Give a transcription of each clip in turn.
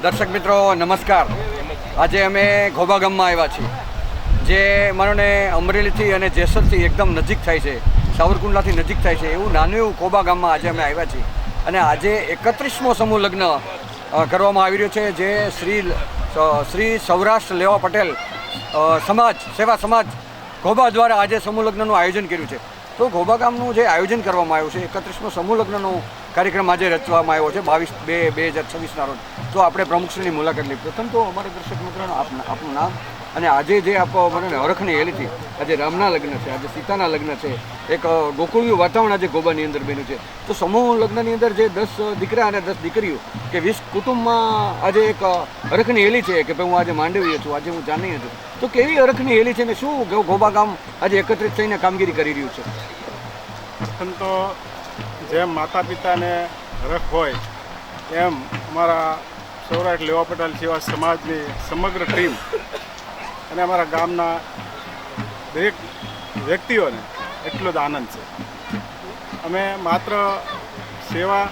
દર્શક મિત્રો નમસ્કાર. આજે અમે ઘોબા ગામમાં આવ્યા છીએ, જે માનોને અમરેલીથી અને જેસરથી એકદમ નજીક થાય છે, સાવરકુંડલાથી નજીક થાય છે એવું નાનું એવું ઘોબા ગામમાં આજે અમે આવ્યા છીએ. અને આજે 31મો સમૂહ લગ્ન કરવામાં આવી રહ્યો છે, જે શ્રી સૌરાષ્ટ્ર લેવા પટેલ સેવા સમાજ ઘોબા દ્વારા આજે સમૂહ લગ્નનું આયોજન કર્યું છે. તો ઘોબા ગામનું જે આયોજન કરવામાં આવ્યું છે, 31મો સમૂહ લગ્નનો કાર્યક્રમ આજે રચવામાં આવ્યો છે 22/2/2026ના રોજ. તો આપણે પ્રમુખશ્રીની મુલાકાત લઈ. પ્રથમ તો અમારા દર્શક મિત્રોને આપનું નામ અને આજે જે મને હરખની હેલીથી આજે રામના લગ્ન છે, આજે સીતાના લગ્ન છે, એક ગોકુળિયું વાતાવરણ આજે ઘોબાની અંદર બન્યું છે. તો સમૂહ લગ્નની અંદર જે 10 દીકરા અને 10 દીકરીઓ કે 20 કુટુંબમાં આજે એક હરખની હેલી છે કે ભાઈ હું આજે માંડવીએ છું, આજે હું જાનીએ છું. તો કેવી હરખની હેલી છે ને શું ઘોબા ગામ આજે એકત્રિત થઈને કામગીરી કરી રહ્યું છે? પ્રથમ તો જેમ માતા પિતાને હરખ હોય એમ અમારા સૌરાષ્ટ્ર લેવા પટેલ સેવા સમાજની સમગ્ર ટીમ અને અમારા ગામના દરેક વ્યક્તિઓને એટલો જ આનંદ છે. અમે માત્ર સેવા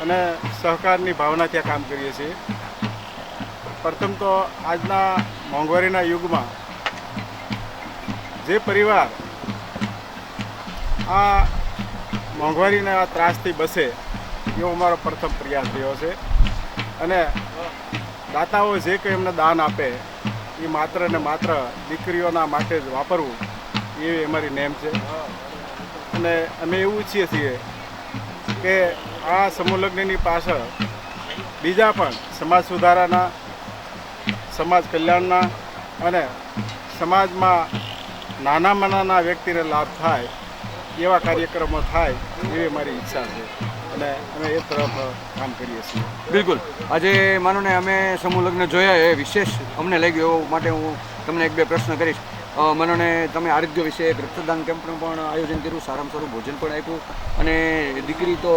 અને સહકારની ભાવનાથી આ કામ કરીએ છીએ. પ્રથમ તો આજના મોંઘવારીના યુગમાં જે પરિવાર આ મોંઘવારીના ત્રાસથી બસે એવો અમારો પ્રથમ પ્રયાસ રહ્યો છે. અને દાતાઓ જે કંઈ એમને દાન આપે એ માત્ર ને માત્ર દીકરીઓના માટે જ વાપરવું એવી અમારી નેમ છે. અને અમે એવું ઈચ્છીએ છીએ કે આ સમૂહ લગ્નની પાછળ બીજા પણ સમાજ સુધારાના, સમાજ કલ્યાણના અને સમાજમાં નાનામાં નાના વ્યક્તિને લાભ થાય એવા કાર્યક્રમો થાય એવી મારી ઈચ્છા છે અને અમે એ તરફ કામ કરીએ છીએ. બિલકુલ. આજે માનો ને અમે સમૂહ લગ્ન જોયા એ વિશેષ અમને લઈ ગયો માટે હું તમને 1-2 પ્રશ્ન કરીશ. માનો ને તમે આરોગ્ય વિશે એક રક્તદાન કેમ્પનું પણ આયોજન કર્યું, સારામાં સારું ભોજન પણ આપ્યું અને દીકરી તો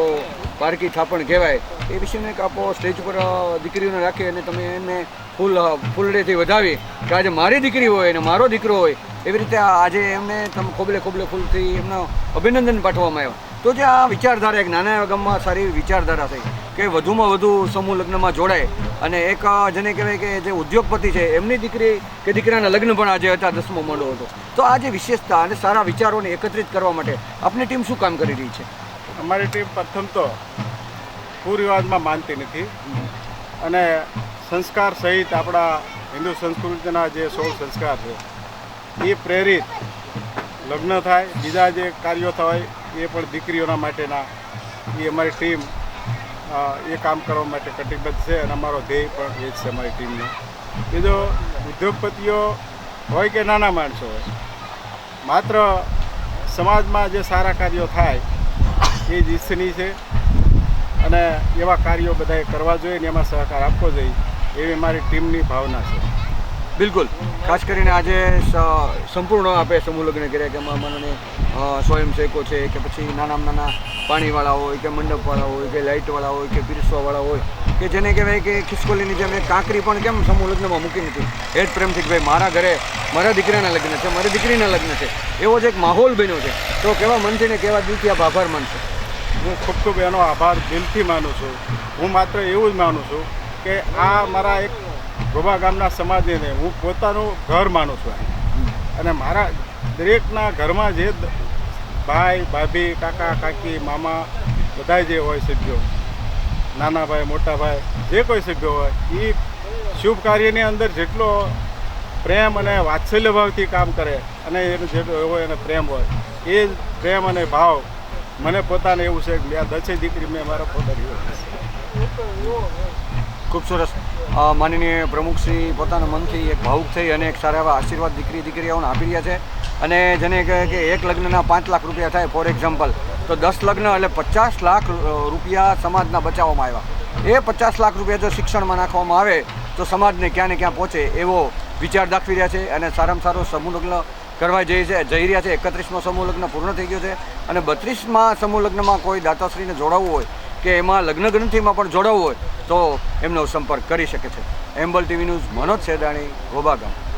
પારકી થાપણ કહેવાય એ વિશેને એક આપો સ્ટેજ ઉપર દીકરીઓને રાખી અને તમે એમને ફૂલડેથી વધાવી કે આજે મારી દીકરી હોય અને મારો દીકરો હોય એવી રીતે આજે એમને તમે ખોબલે ફૂલથી એમનો અભિનંદન પાઠવવામાં આવ્યો. તો જે આ વિચારધારા એક નાના એવા ગામમાં સારી વિચારધારા થઈ કે વધુમાં વધુ સમૂહ લગ્નમાં જોડાય અને એક જેને કહેવાય કે જે ઉદ્યોગપતિ છે એમની દીકરી કે દીકરાના લગ્ન પણ આજે હતા, 10મો મંડો હતો. તો આ જે વિશેષતા અને સારા વિચારોને એકત્રિત કરવા માટે આપની ટીમ શું કામ કરી રહી છે? અમારી ટીમ પ્રથમ તો કુરિવાજમાં માનતી નથી અને સંસ્કાર સહિત આપણા હિન્દુ સંસ્કૃતિના જે 16 સંસ્કાર છે એ પ્રેરિત લગ્ન થાય, બીજા જે કાર્યો થાય એ પણ દીકરીઓના માટેના એ અમારી ટીમ એ કામ કરવા માટે કટિબદ્ધ છે અને અમારો ધ્યેય પણ એ જ છે અમારી ટીમનો. બીજો ઉદ્યોગપતિઓ હોય કે નાના માણસો હોય, માત્ર સમાજમાં જે સારા કાર્યો થાય એ જ ઈચ્છનીય છે અને એવા કાર્યો બધાએ કરવા જોઈએ ને એમાં સહકાર આપવો જોઈએ એવી મારી ટીમની ભાવના છે. બિલકુલ. ખાસ કરીને આજે સંપૂર્ણ આપણે સમૂહ લગ્ન કર્યા કે એમાં મને સ્વયંસેવકો છે કે પછી નાના પાણીવાળા હોય કે મંડપવાળા હોય કે લાઇટવાળા હોય કે પીરસવાવાળા હોય કે જેને કહેવાય કે ખિસકોલીની જેમ એક કાંકરી પણ કેમ સમૂહ લગ્નમાં મૂકી નથી, એ જ પ્રેમથી કે ભાઈ મારા ઘરે મારા દીકરાના લગ્ન છે, મારી દીકરીના લગ્ન છે, એવો જ એક માહોલ બન્યો છે. તો કેવા મનથી ને કેવા દિલથી આપ આભાર માનશો? હું ખૂબ એનો આભાર દિલથી માનું છું. હું માત્ર એવું જ માનું છું કે આ મારા એક ઘોબા ગામના સમાજને હું પોતાનું ઘર માનું છું અને મારા દરેકના ઘરમાં જે ભાઈ, ભાભી, કાકા, કાકી, મામા બધા જે હોય સભ્યો, નાના ભાઈ, મોટા ભાઈ, જે કોઈ સભ્યો હોય એ શુભ કાર્યની અંદર જેટલો પ્રેમ અને વાત્સલ્ય ભાવથી કામ કરે અને એનો જેટલો હોય એને પ્રેમ હોય એ જ પ્રેમ અને ભાવ મને પોતાને એવું છે કે 10 દીકરી મેં મારા પોતાની. ખૂબ સરસ. માનનીય પ્રમુખશ્રી પોતાના મનથી એક ભાવુક થઈ અને એક સારા એવા આશીર્વાદ દીકરીઓને આપી રહ્યા છે. અને જેને કહે કે એક લગ્નના 5 લાખ રૂપિયા થાય ફોર એક્ઝામ્પલ, તો 10 લગ્ન એટલે 50 લાખ રૂપિયા સમાજના બચાવવામાં આવ્યા. એ 50 લાખ રૂપિયા જો શિક્ષણમાં નાખવામાં આવે તો સમાજને ક્યાં ને ક્યાં પહોંચે એવો વિચાર દાખવી રહ્યા છે. અને સારામાં સારો સમૂહ લગ્ન કરવા જઈ રહ્યા છે. 31મો સમૂહ લગ્ન પૂર્ણ થઈ ગયો છે અને 32મા સમૂહ લગ્નમાં કોઈ દાતાશ્રીને જોડાવવું હોય કે એમાં લગ્ન ગ્રંથિમાં પણ જોડાવવું હોય તો એમનો સંપર્ક કરી શકે છે. એમ્બલ ટીવી ન્યૂઝ, મનોજ સેદાણી, ઘોબા ગામ.